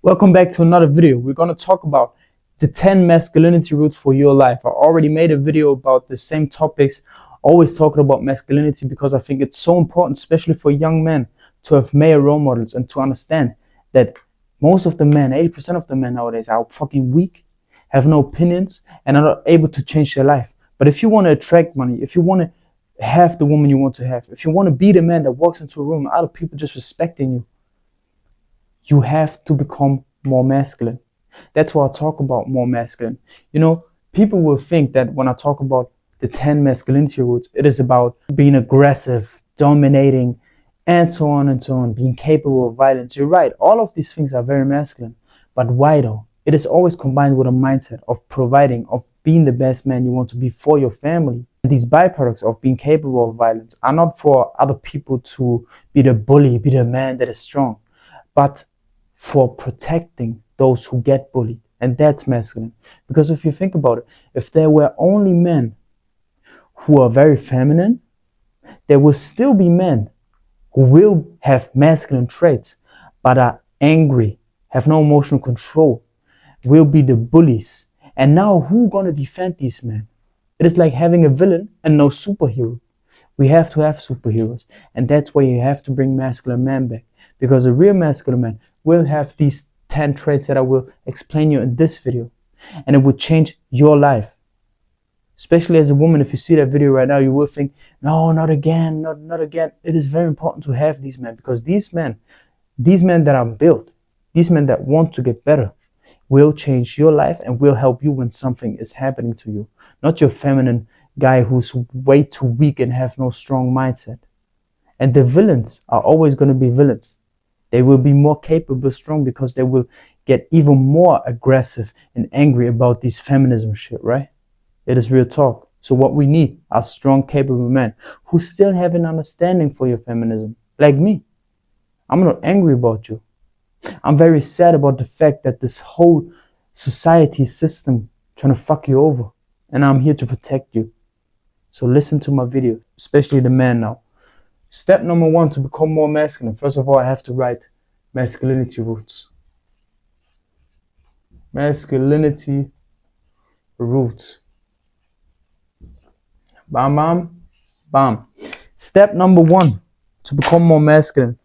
Welcome back to another video. We're going to talk about the 10 masculinity rules for your life. I already made a video about the same topics, always talking about masculinity, because I think it's so important, especially for young men, to have male role models and to understand that most of the men, 80% of the men nowadays are fucking weak, have no opinions, and are not able to change their life. But if you want to attract money, if you want to have the woman you want to have, if you want to be the man that walks into a room, other people just respecting you, you have to become more masculine. That's why I talk about more masculine. You know, people will think that when I talk about the 10 masculinity rules, it is about being aggressive, dominating, and so on, being capable of violence. You're right, all of these things are very masculine. But why though? It is always combined with a mindset of providing, of being the best man you want to be for your family. These byproducts of being capable of violence are not for other people to be the bully, be the man that is strong, but for protecting those who get bullied. And that's masculine. Because if you think about it, if there were only men who are very feminine, there will still be men who will have masculine traits but are angry, have no emotional control, will be the bullies. And now who's gonna defend these men? It is like having a villain and no superhero. We have to have superheroes, and that's why you have to bring masculine man back, because a real masculine man will have these 10 traits that I will explain you in this video, and it will change your life. Especially as a woman, if you see that video right now, you will think, no, not again, not again. It is very important to have these men, because these men that are built, these men that want to get better, will change your life and will help you when something is happening to you. Not your feminine guy who's way too weak and have no strong mindset. And the villains are always going to be villains. They will be more capable, strong, because they will get even more aggressive and angry about this feminism shit, right? It is real talk. So what we need are strong, capable men who still have an understanding for your feminism. Like me. I'm not angry about you. I'm very sad about the fact that this whole society system trying to fuck you over. And I'm here to protect you. So listen to my video, especially the man now. Step number 1 to become more masculine. First of all, I have to write masculinity rules. Masculinity rules. Bam, bam, bam. Step number 1 to become more masculine.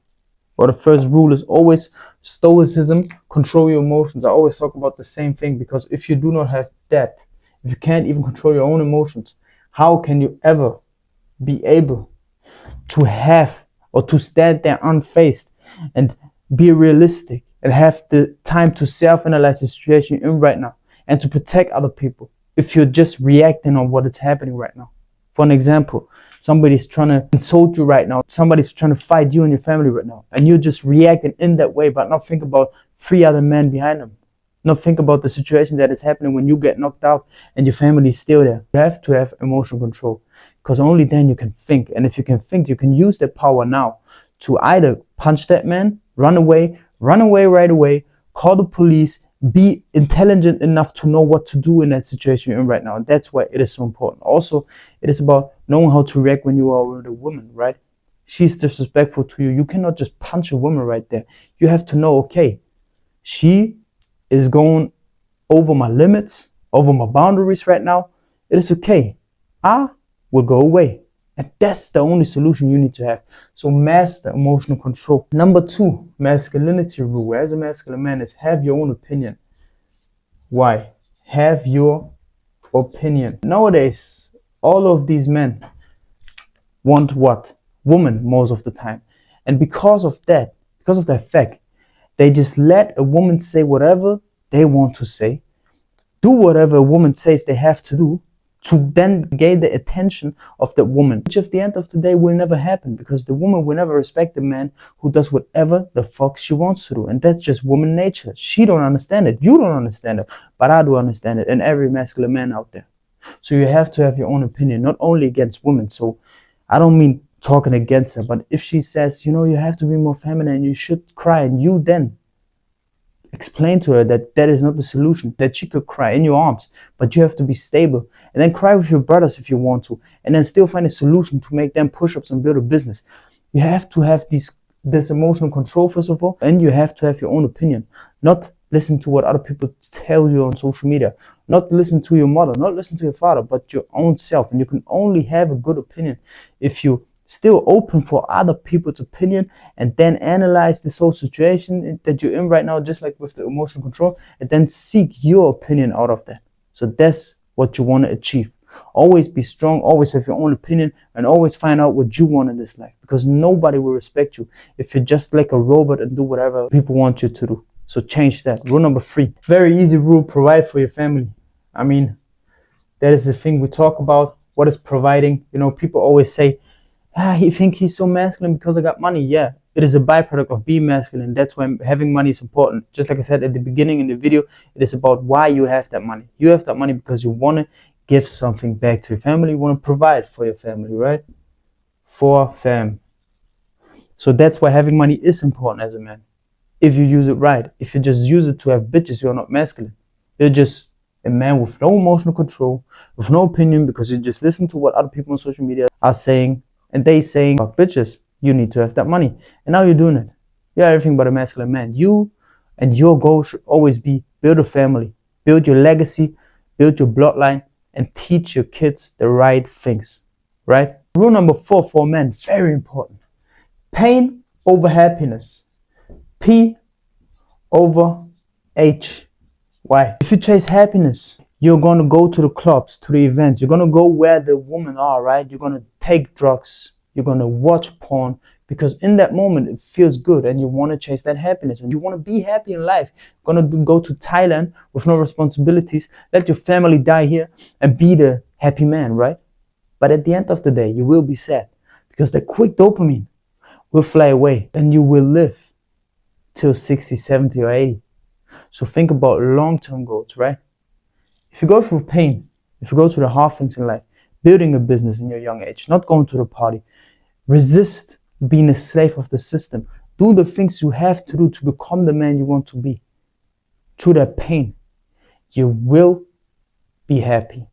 Well, the first rule is always stoicism, control your emotions. I always talk about the same thing, because if you do not have that, if you can't even control your own emotions, how can you ever be able to have or to stand there unfazed and be realistic and have the time to self-analyze the situation you're in right now and to protect other people if you're just reacting on what is happening right now? For an example, somebody's trying to insult you right now, somebody's trying to fight you and your family right now, and you're just reacting in that way but not think about 3 other men behind them. Not think about the situation that is happening when you get knocked out and your family is still there. You have to have emotional control, because only then you can think. And if you can think, you can use that power now to either punch that man, run away right away, call the police, be intelligent enough to know what to do in that situation you're in right now. And that's why it is so important. Also, it is about knowing how to react when you are with a woman, right? She's disrespectful to you. You cannot just punch a woman right there. You have to know, okay, she is going over my limits, over my boundaries right now. It is okay. I will go away. And that's the only solution you need to have. So master emotional control. Number 2, masculinity rule as a masculine man is have your own opinion. Why? Have your opinion. Nowadays, all of these men want what? Woman most of the time. And because of that fact, they just let a woman say whatever they want to say, do whatever a woman says they have to do, to then gain the attention of the woman, which at the end of the day will never happen, because the woman will never respect the man who does whatever the fuck she wants to do. And that's just woman nature. She don't understand it. You don't understand it. But I do understand it, and every masculine man out there. So you have to have your own opinion, not only against women. So I don't mean talking against her, but if she says, you know, you have to be more feminine, you should cry, and you then explain to her that that is not the solution, that she could cry in your arms, but you have to be stable, and then cry with your brothers if you want to, and then still find a solution to make them push-ups and build a business. You have to have this emotional control first of all, and you have to have your own opinion. Not listen to what other people tell you on social media. Not listen to your mother, not listen to your father, but your own self. And you can only have a good opinion if you still open for other people's opinion and then analyze this whole situation that you're in right now, just like with the emotional control, and then seek your opinion out of that. So that's what you want to achieve. Always be strong, always have your own opinion, and always find out what you want in this life, because nobody will respect you if you're just like a robot and do whatever people want you to do. So change that. Rule number 3, very easy rule: provide for your family. I mean, that is the thing we talk about. What is providing? You know, people always say, you think he's so masculine because I got money. Yeah, it is a byproduct of being masculine. That's why having money is important. Just like I said at the beginning in the video, it is about why you have that money. You have that money because you want to give something back to your family. You want to provide for your family, right? For fam. So that's why having money is important as a man. If you use it right. If you just use it to have bitches, you're not masculine. You're just a man with no emotional control, with no opinion, because you just listen to what other people on social media are saying, and they saying about bitches. You need to have that money, and now you're doing it. You're everything but a masculine man. You and your goal should always be build a family, build your legacy, build your bloodline, and teach your kids the right things, right? Rule number 4 for men, very important: pain over happiness. P over H. Why? If you chase happiness, you're going to go to the clubs, to the events. You're going to go where the women are, right? You're going to take drugs. You're going to watch porn, because in that moment it feels good and you want to chase that happiness and you want to be happy in life. You're going to go to Thailand with no responsibilities, let your family die here and be the happy man, right? But at the end of the day, you will be sad, because that quick dopamine will fly away and you will live till 60, 70 or 80. So think about long-term goals, right? If you go through pain, if you go through the hard things in life, building a business in your young age, not going to the party, resist being a slave of the system, do the things you have to do to become the man you want to be. Through that pain, you will be happy,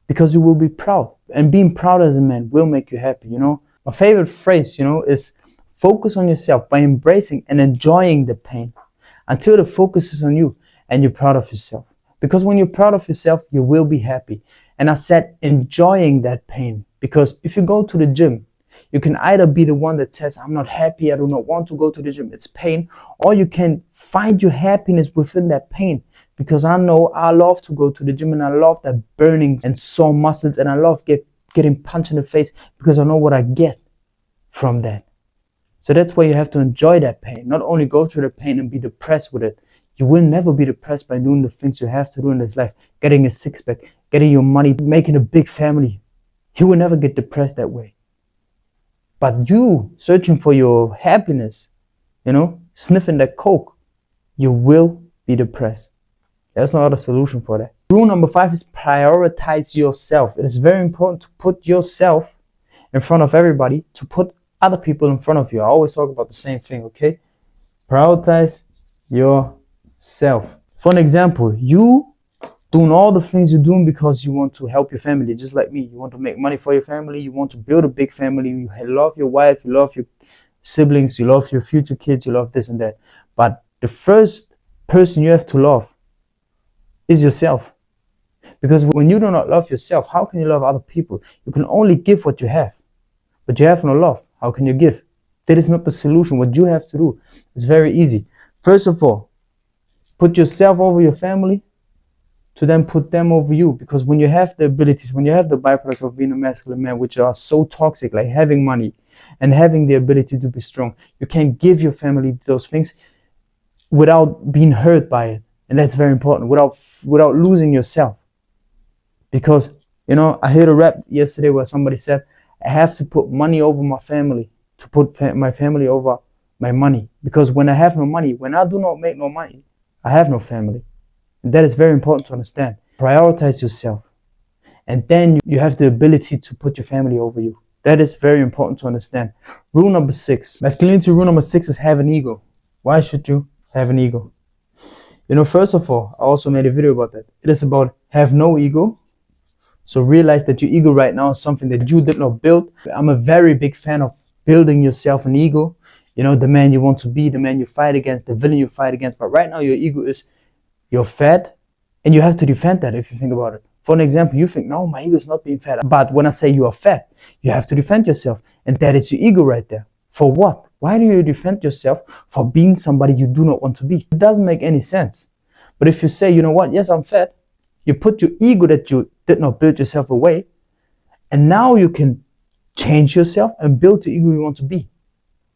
because you will be proud. And being proud as a man will make you happy, you know? My favorite phrase, you know, is focus on yourself by embracing and enjoying the pain until the focus is on you and you're proud of yourself. Because when you're proud of yourself, you will be happy. And I said enjoying that pain, because if you go to the gym, you can either be the one that says, I'm not happy, I do not want to go to the gym, it's pain, or you can find your happiness within that pain. Because I know I love to go to the gym and I love that burning and sore muscles, and I love getting punched in the face, because I know what I get from that. So that's why you have to enjoy that pain, not only go through the pain and be depressed with it. You will never be depressed by doing the things you have to do in this life, getting a six-pack, getting your money, making a big family. You will never get depressed that way. But you searching for your happiness, you know, sniffing that coke, you will be depressed. There's no other solution for that. Rule number 5 is prioritize yourself. It is very important to put yourself in front of everybody, to put other people in front of you. I always talk about the same thing, okay? Prioritize yourself. For an example, you doing all the things you're doing because you want to help your family, just like me. You want to make money for your family. You want to build a big family. You love your wife. You love your siblings. You love your future kids. You love this and that. But the first person you have to love is yourself. Because when you do not love yourself, how can you love other people? You can only give what you have, but you have no love. How can you give? That is not the solution. What you have to do is very easy. First of all, put yourself over your family, to then put them over you. Because when you have the abilities, when you have the byproducts of being a masculine man, which are so toxic, like having money and having the ability to be strong, you can give your family those things without being hurt by it. And that's very important, without losing yourself. Because, you know, I heard a rap yesterday where somebody said, I have to put money over my family, to put my family over my money. Because when I have no money, when I do not make no money, I have no family. And that is very important to understand. Prioritize yourself. And then you have the ability to put your family over you. That is very important to understand. Rule number 6. Masculinity rule number 6 is have an ego. Why should you have an ego? You know, first of all, I also made a video about that. It is about have no ego. So realize that your ego right now is something that you did not build. I'm a very big fan of building yourself an ego. You know, the man you want to be, the man you fight against, the villain you fight against. But right now your ego is you're fat, and you have to defend that if you think about it. For an example, you think, no, my ego is not being fat. But when I say you are fat, you have to defend yourself. And that is your ego right there. For what? Why do you defend yourself for being somebody you do not want to be? It doesn't make any sense. But if you say, you know what, yes, I'm fat, you put your ego that you did not build yourself away, and now you can change yourself and build the ego you want to be.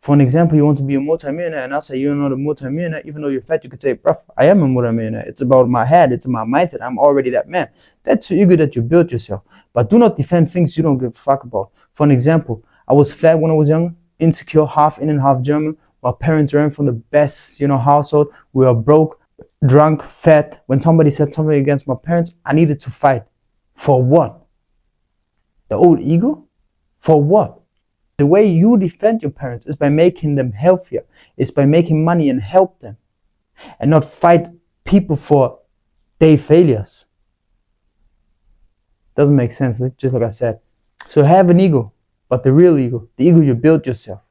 For an example, you want to be a multimillionaire, and I say you're not a multimillionaire, even though you're fat. You could say, bruv, I am a multimillionaire. It's about my head, it's my mindset. I'm already that man. That's the ego that you built yourself. But do not defend things you don't give a fuck about. For an example, I was fat when I was young, insecure, half Indian, half German. My parents ran from the best, household. We were broke, drunk, fat. When somebody said something against my parents, I needed to fight. For what? The old ego? For what? The way you defend your parents is by making them healthier. It's by making money and help them. And not fight people for their failures. Doesn't make sense, just like I said. So have an ego, but the real ego, the ego you built yourself.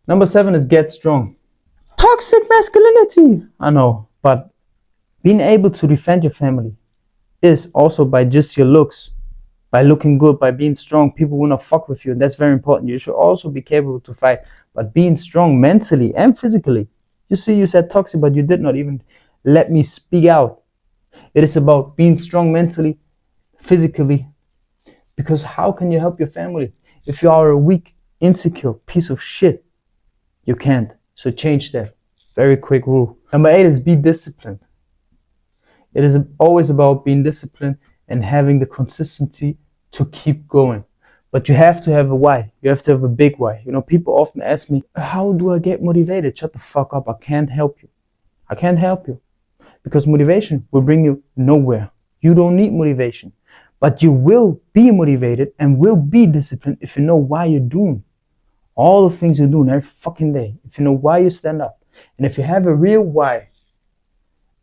Number 7 is get strong. Toxic masculinity. I know, but being able to defend your family is also by just your looks. By looking good, by being strong, people will not fuck with you. And that's very important. You should also be capable to fight. But being strong mentally and physically. You see, you said toxic, but you did not even let me speak out. It is about being strong mentally, physically. Because how can you help your family if you are a weak, insecure piece of shit? You can't. So change that. Very quick rule. Number 8 is be disciplined. It is always about being disciplined and having the consistency to keep going. But you have to have a why. You have to have a big why. People often ask me, how do I get motivated? Shut the fuck up. I can't help you. I can't help you. Because motivation will bring you nowhere. You don't need motivation. But you will be motivated and will be disciplined if you know why you're doing all the things you're doing every fucking day. If you know why you stand up. And if you have a real why,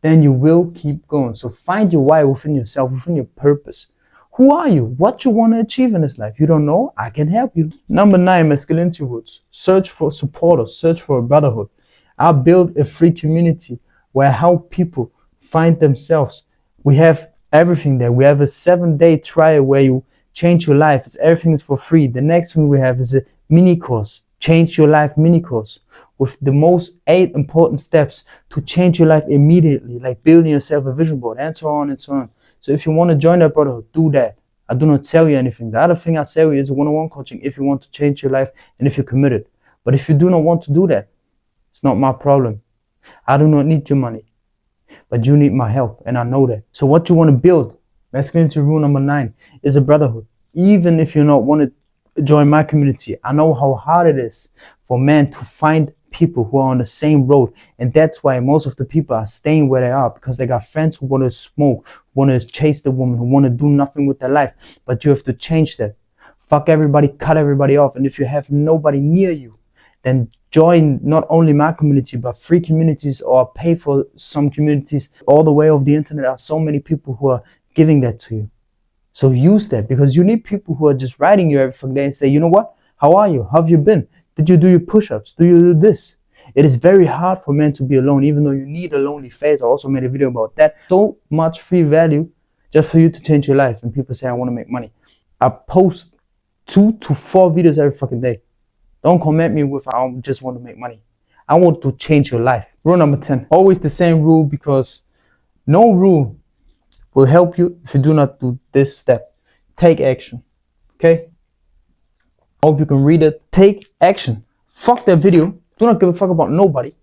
then you will keep going. So find your why within yourself, within your purpose. Who are you? What you want to achieve in this life? You don't know? I can help you. Number 9, masculinity rules. Search for supporters. Search for a brotherhood. I build a free community where I help people find themselves. We have everything there. We have a 7-day trial where you change your life. Everything is for free. The next one we have is a mini course. Change your life mini course. With the most 8 important steps to change your life immediately, like building yourself a vision board and so on and so on. So if you want to join that brotherhood, do that. I do not sell you anything. The other thing I sell you is one-on-one coaching if you want to change your life and if you're committed. But if you do not want to do that, it's not my problem. I do not need your money, but you need my help, and I know that. So what you want to build, masculinity rule number 9, is a brotherhood. Even if you not want to join my community, I know how hard it is for men to find people who are on the same road, and that's why most of the people are staying where they are, because they got friends who want to smoke, want to chase the woman, who want to do nothing with their life. But you have to change that. Fuck everybody, cut everybody off. And if you have nobody near you, then join not only my community but free communities, or pay for some communities. All the way off the internet are so many people who are giving that to you. So use that, because you need people who are just writing you every fucking day and say, you know what, how are you, how have you been? Did you do your push-ups? Do you do this? It is very hard for men to be alone, even though you need a lonely phase. I also made a video about that. So much free value just for you to change your life. And people say, I want to make money. I post 2 to 4 videos every fucking day. Don't come at me with, I just want to make money. I want to change your life. Rule number 10, always the same rule, because no rule will help you if you do not do this step. Take action. Okay? Hope you can read it. Take action. Fuck that video. Do not give a fuck about nobody.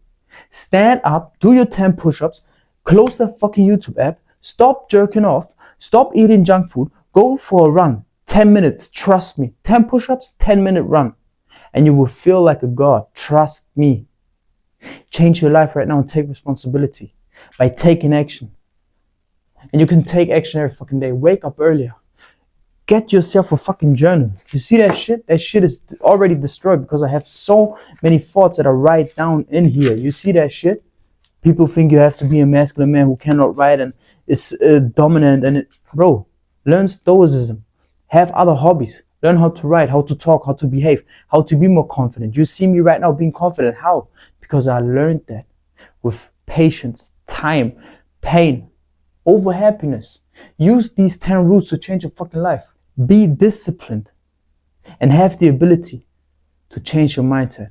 Stand up, do your 10 push-ups, close that fucking YouTube app, stop jerking off, stop eating junk food, go for a run. 10 minutes, trust me. 10 push-ups, 10-minute run. And you will feel like a god. Trust me. Change your life right now and take responsibility by taking action. And you can take action every fucking day. Wake up earlier. Get yourself a fucking journal. You see that shit? That shit is already destroyed because I have so many thoughts that I write down in here. You see that shit? People think you have to be a masculine man who cannot write and is dominant. Bro, learn stoicism. Have other hobbies. Learn how to write, how to talk, how to behave, how to be more confident. You see me right now being confident. How? Because I learned that with patience, time, pain, over happiness. Use these 10 rules to change your fucking life. Be disciplined and have the ability to change your mindset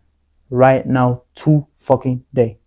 right now, to fucking day.